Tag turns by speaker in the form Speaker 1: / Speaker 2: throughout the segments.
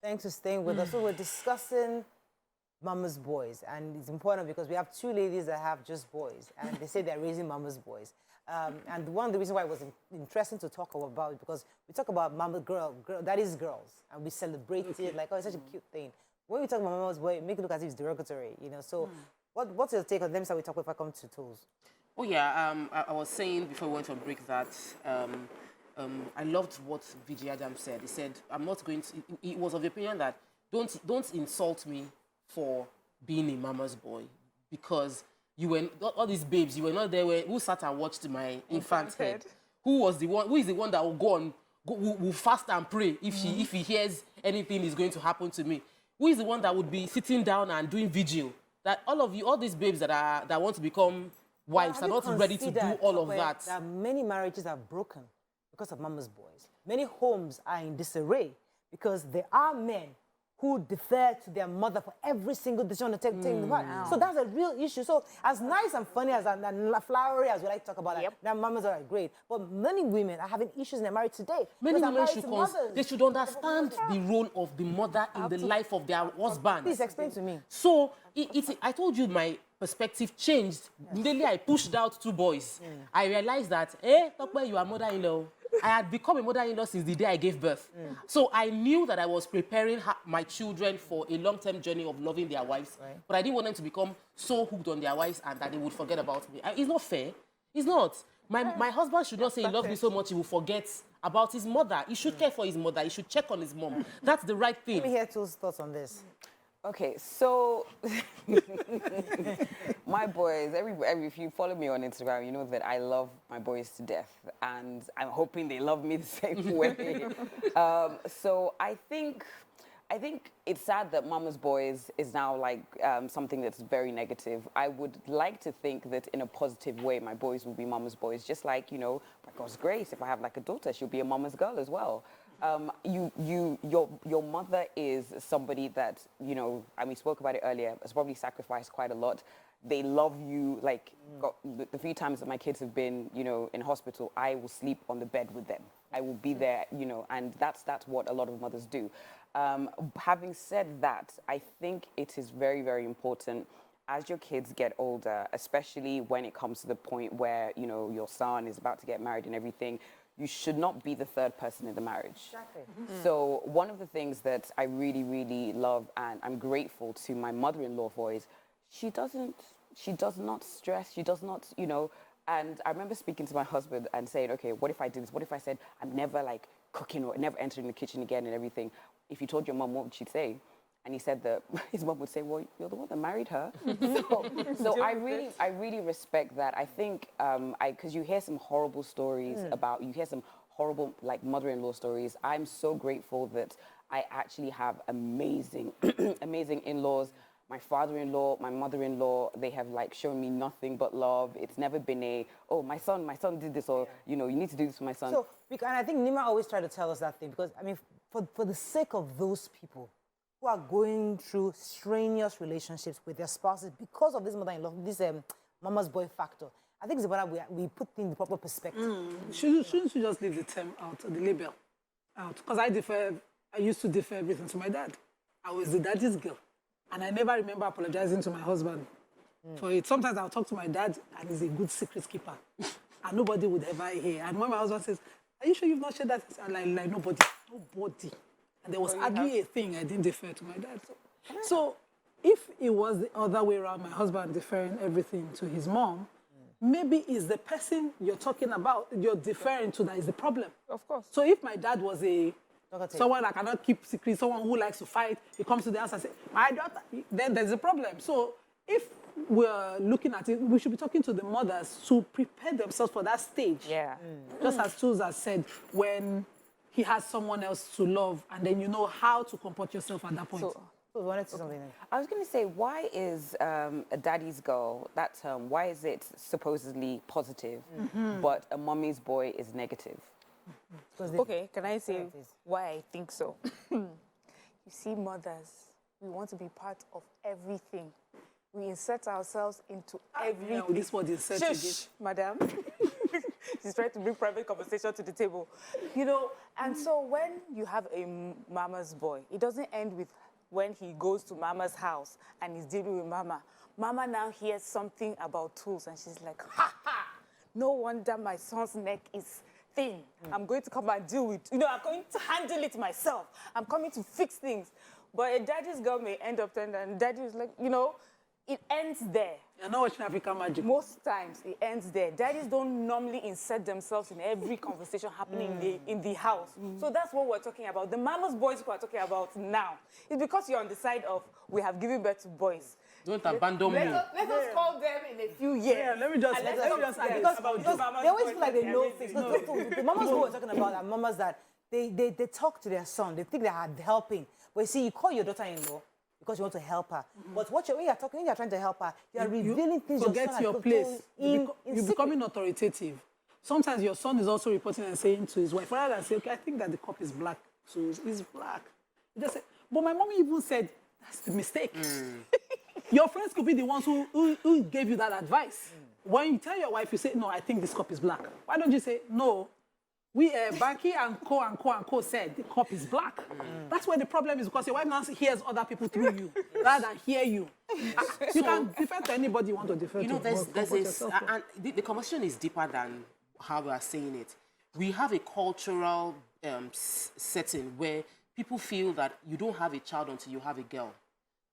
Speaker 1: Thanks for staying with us. So we're discussing mama's boys, and it's important because we have two ladies that have just boys, and they say they're raising mama's boys. And one of the reasons why it was interesting to talk about it because we talk about mama girl, that is girls, and we celebrate it like, oh, it's such a cute thing. When we talk about mama's boy, make it look as if it's derogatory, you know. So, what's your take on them? So we talk if I come to Toolz.
Speaker 2: Oh yeah, I was saying before we went on break that I loved what Vijay Adam said. He said, "I'm not going to." He was of the opinion that don't insult me for being a mama's boy because you were all these babes. You were not there. Who sat and watched my infant head? Who is the one that will go on? Will fast and pray if he hears anything is going to happen to me? Who is the one that would be sitting down and doing vigil? That all these babes that want to become wives are not ready to do all of that.
Speaker 1: That many marriages are broken because of mama's boys. Many homes are in disarray because there are men who defer to their mother for every single decision to take the part. So that's a real issue. So as nice and funny and flowery as we like to talk about, that mamas are great. But many women are having issues in their marriage today.
Speaker 2: Many women should understand the role of the mother in the life of their husband.
Speaker 1: Please explain to me.
Speaker 2: So I told you my perspective changed. Immediately I pushed out 2 boys. I realized that, Tokwe, you are mother-in-law. I had become a mother-in-law since the day I gave birth. So I knew that I was preparing my children for a long-term journey of loving their wives. But I didn't want them to become so hooked on their wives and that they would forget about me. It's not fair. It's not. My husband should not say he loves me so much he will forget about his mother. He should care for his mother. He should check on his mom. That's the right thing.
Speaker 1: Let me hear Toolz's thoughts on this.
Speaker 3: Okay, so my boys, if you follow me on Instagram, you know that I love my boys to death, and I'm hoping they love me the same way. So I think it's sad that mama's boys is now like something that's very negative. I would like to think that in a positive way, my boys will be mama's boys, just like, you know, by God's grace, if I have like a daughter, she'll be a mama's girl as well. Your mother is somebody that, you know, and we spoke about it earlier, has probably sacrificed quite a lot. They love you, like, the few times that my kids have been, you know, in hospital, I will sleep on the bed with them. I will be there, you know, and that's what a lot of mothers do. Having said that, I think it is very, very important as your kids get older, especially when it comes to the point where, you know, your son is about to get married and everything, you should not be the third person in the marriage.
Speaker 1: Exactly.
Speaker 3: So one of the things that I really, really love and I'm grateful to my mother-in-law for is she does not stress, she does not, you know, and I remember speaking to my husband and saying, okay, what if I did this? What if I said, I'm never like cooking or never entering the kitchen again and everything? If you told your mom, what would she say? And he said that his mom would say, well, you're the one that married her. so I really respect that. I think, because you hear some horrible stories about, you hear some horrible, like, mother-in-law stories. I'm so grateful that I actually have amazing, amazing in-laws. My father-in-law, my mother-in-law, they have, like, shown me nothing but love. It's never been oh, my son did this, or, you know, you need to do this for my son.
Speaker 1: So, and I think Nima always tried to tell us that thing, because, I mean, for the sake of those people who are going through strenuous relationships with their spouses because of this mother-in-law, this mama's boy factor, I think it's important we put things in the proper perspective.
Speaker 4: Shouldn't you just leave the term out, the label out? Because I used to defer everything to my dad. I was the daddy's girl. And I never remember apologizing to my husband for it. Sometimes I'll talk to my dad, and he's a good secret keeper. And nobody would ever hear. And when my husband says, are you sure you've not shared that? I'm like, nobody. And there was hardly a thing I didn't defer to my dad. So if it was the other way around, my husband deferring everything to his mom, maybe it's the person you're talking about, you're deferring to, that is the problem.
Speaker 3: Of course.
Speaker 4: So if my dad was someone that cannot keep secrets, someone who likes to fight, he comes to the house and says, my daughter, then there's a problem. So if we're looking at it, we should be talking to the mothers to prepare themselves for that stage.
Speaker 3: Yeah.
Speaker 4: Just as Toolz has said, when he has someone else to love, and then you know how to comport yourself at that point.
Speaker 1: So wanted to say something.
Speaker 3: I was going to say, why is a daddy's girl, that term, why is it supposedly positive, but a mommy's boy is negative?
Speaker 5: Okay, can I say why I think so? You see, mothers, we want to be part of everything. We insert ourselves into everything.
Speaker 4: This is what you said.
Speaker 5: Shush, madam. She's trying to bring private conversation to the table. You know, and so when you have a mama's boy, it doesn't end with when he goes to mama's house and he's dealing with mama. Mama now hears something about Toolz and she's like, ha ha, no wonder my son's neck is thin. I'm going to come and deal with, I'm going to handle it myself. I'm coming to fix things. But a daddy's girl may end up turning and daddy is like, it ends there.
Speaker 4: You're not watching African Magic.
Speaker 5: Most times it ends there. Daddies don't normally insert themselves in every conversation happening in the house. So that's what we're talking about. The mama's boys who are talking about now is because you're on the side of we have given birth to boys.
Speaker 2: Don't abandon me.
Speaker 5: Let us call them in a few years.
Speaker 4: Yeah, let me just add
Speaker 1: Because they always feel like they know things. The mamas who we're talking about are mamas that they talk to their son. They think they are helping. But you see, you call your daughter-in-law because you want to help her. But when you're trying to help her, you're revealing things.
Speaker 4: Forget your place. You're becoming authoritative. Sometimes your son is also reporting and saying to his wife, rather than say, okay, I think that the cup is black, so it's black. You just say, but my mommy even said, that's the mistake. Your friends could be the ones who gave you that advice. When you tell your wife, you say, no, I think this cup is black. Why don't you say, no, we, Banky and Co said the cup is black. That's where the problem is, because your wife now hears other people through you, rather than hear you. You can defend to anybody you want to defend to.
Speaker 2: And the conversation is deeper than how we are saying it. We have a cultural setting where people feel that you don't have a child until you have a girl,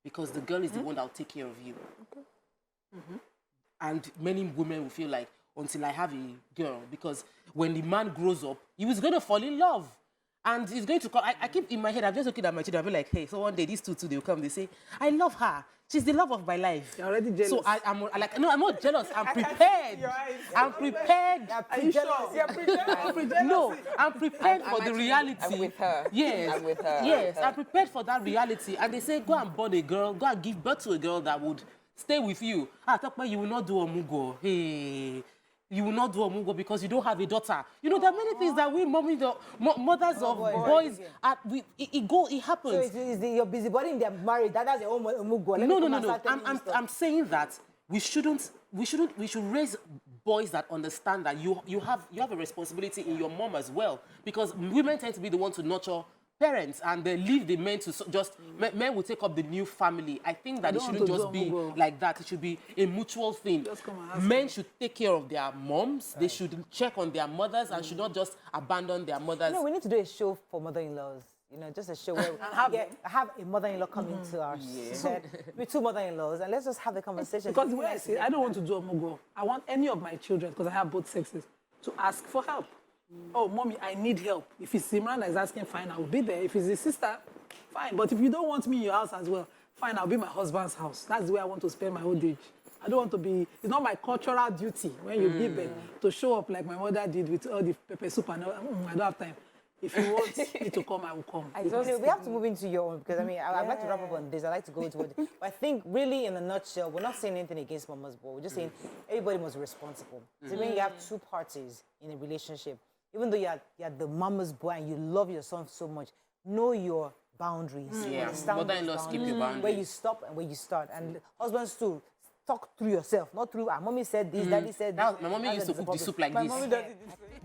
Speaker 2: because the girl is the one that will take care of you. And many women will feel like, until I have a girl, because when the man grows up, he was going to fall in love. And he's going to call, I keep in my head, I'm just looking at my children, I'll be like, hey, so one day these two, they'll come, they say, I love her. She's the love of my life.
Speaker 4: You're already jealous.
Speaker 2: So I'm like, no, I'm not jealous. I'm prepared. I'm prepared.
Speaker 4: Are you sure?
Speaker 5: You're prepared.
Speaker 2: No, I'm prepared for the reality.
Speaker 3: I'm with her.
Speaker 2: Yes.
Speaker 3: I'm with her.
Speaker 2: Yes, I'm prepared for that reality. And they say, go and born a girl, go and give birth to a girl that would stay with you. I thought, you will not do a mugo. Hey. You will not do a mugo because you don't have a daughter. There are many things that we mothers of boys, it happens.
Speaker 1: So you're busybody in their marriage. That's your own mugo.
Speaker 2: No. I'm saying that we should raise boys that understand that you have a responsibility in your mom as well, because women tend to be the ones to nurture parents, and they leave the men to men will take up the new family. I think that it shouldn't just be like that. It should be a mutual thing. Men should take care of their moms. Right. They should check on their mothers and should not just abandon their mothers.
Speaker 1: We need to do a show for mother-in-laws. Just a show where have a mother-in-law coming to our set with two mother-in-laws, and let's just have a conversation.
Speaker 4: Because the way I say, I don't want to do a mugo. I want any of my children, because I have both sexes, to ask for help. Oh, mommy, I need help. If it's Simran that is asking, fine, I will be there. If it's his sister, fine. But if you don't want me in your house as well, fine, I'll be in my husband's house. That's the way I want to spend my old age. I don't want to be, it's not my cultural duty when you give birth to show up like my mother did with all the pepper soup and all. I don't have time. If you want me to come, I will come.
Speaker 1: We have to move into your own, because I'd like to wrap up on this. I'd like to go into it. But I think really in a nutshell, we're not saying anything against mama's boy. We're just saying everybody must be responsible. So when you have two parties in a relationship, even though you're the mama's boy and you love your son so much, know your boundaries.
Speaker 2: Mother-in-laws keep your boundaries.
Speaker 1: Where you stop and where you start. And husbands too, talk through yourself, not through, mommy said this, daddy said this.
Speaker 2: My mommy used to cook the soup like this.
Speaker 5: My mommy does it this way.